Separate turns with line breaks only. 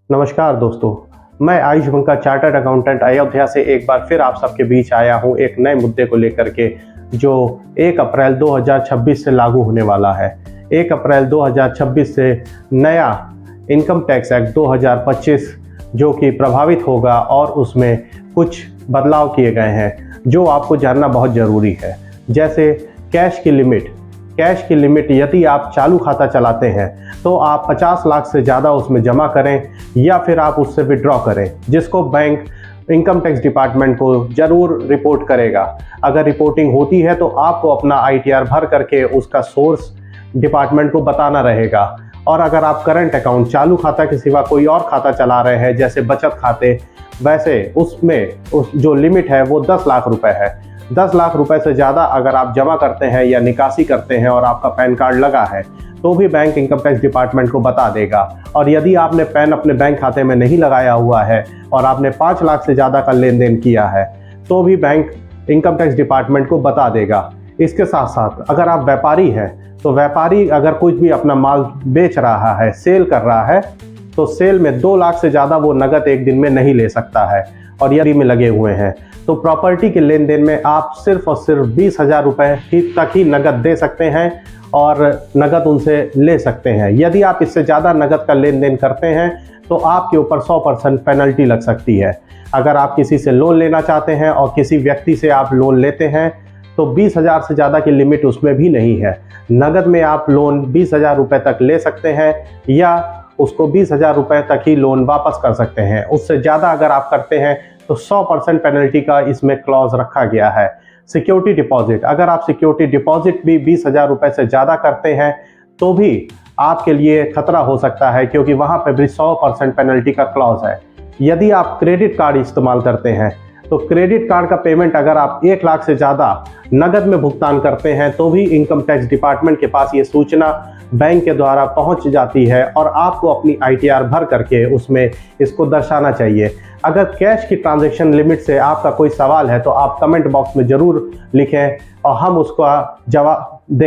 नमस्कार दोस्तों, मैं आयुष बंका चार्टर्ड अकाउंटेंट अयोध्या से एक बार फिर आप सबके बीच आया हूं एक नए मुद्दे को लेकर के जो 1 अप्रैल 2026 से लागू होने वाला है। 1 अप्रैल 2026 से नया इनकम टैक्स एक्ट 2025 जो कि प्रभावित होगा और उसमें कुछ बदलाव किए गए हैं जो आपको जानना बहुत ज़रूरी है। जैसे कैश की लिमिट यदि आप चालू खाता चलाते हैं तो आप 50 लाख से ज़्यादा उसमें जमा करें या फिर आप उससे विड्रॉ करें, जिसको बैंक इनकम टैक्स डिपार्टमेंट को ज़रूर रिपोर्ट करेगा। अगर रिपोर्टिंग होती है तो आपको अपना ITR भर करके उसका सोर्स डिपार्टमेंट को बताना रहेगा। और अगर आप करंट अकाउंट चालू खाता के सिवा कोई और खाता चला रहे हैं जैसे बचत खाते, वैसे उसमें जो लिमिट है वो 10 लाख रुपए है। 10 लाख रुपए से ज़्यादा अगर आप जमा करते हैं या निकासी करते हैं और आपका पैन कार्ड लगा है तो भी बैंक इनकम टैक्स डिपार्टमेंट को बता देगा। और यदि आपने पैन अपने बैंक खाते में नहीं लगाया हुआ है और आपने 5 लाख से ज़्यादा का लेन देन किया है तो भी बैंक इनकम टैक्स डिपार्टमेंट को बता देगा। इसके साथ साथ अगर आप व्यापारी हैं तो व्यापारी अगर कुछ भी अपना माल बेच रहा है, सेल कर रहा है, तो सेल में 2 लाख से ज़्यादा वो नगद एक दिन में नहीं ले सकता है और यदि में लगे हुए हैं तो प्रॉपर्टी के लेन देन में आप सिर्फ और सिर्फ 20,000 रुपये तक ही नगद दे सकते हैं और नगद उनसे ले सकते हैं। यदि आप इससे ज़्यादा नगद का लेन देन करते हैं तो आपके ऊपर 100% पेनल्टी लग सकती है। अगर आप किसी से लोन लेना चाहते हैं और किसी व्यक्ति से आप लोन लेते हैं तो 20,000 से ज़्यादा की लिमिट उसमें भी नहीं है। नगद में आप लोन 20,000 रुपये तक ले सकते हैं या उसको 20,000 रुपये तक ही लोन वापस कर सकते हैं। उससे ज़्यादा अगर आप करते हैं तो 100% पेनल्टी का इसमें क्लॉज रखा गया है। सिक्योरिटी डिपॉजिट, अगर आप सिक्योरिटी डिपॉजिट भी 20,000 रुपये से ज़्यादा करते हैं तो भी आपके लिए खतरा हो सकता है, क्योंकि वहाँ पर भी 100% पेनल्टी का क्लॉज है। यदि आप क्रेडिट कार्ड इस्तेमाल करते हैं तो क्रेडिट कार्ड का पेमेंट अगर आप 1 लाख से ज़्यादा नगद में भुगतान करते हैं तो भी इनकम टैक्स डिपार्टमेंट के पास ये सूचना बैंक के द्वारा पहुंच जाती है और आपको अपनी ITR भर करके उसमें इसको दर्शाना चाहिए। अगर कैश की ट्रांजैक्शन लिमिट से आपका कोई सवाल है तो आप कमेंट बॉक्स में ज़रूर लिखें और हम उसका जवाब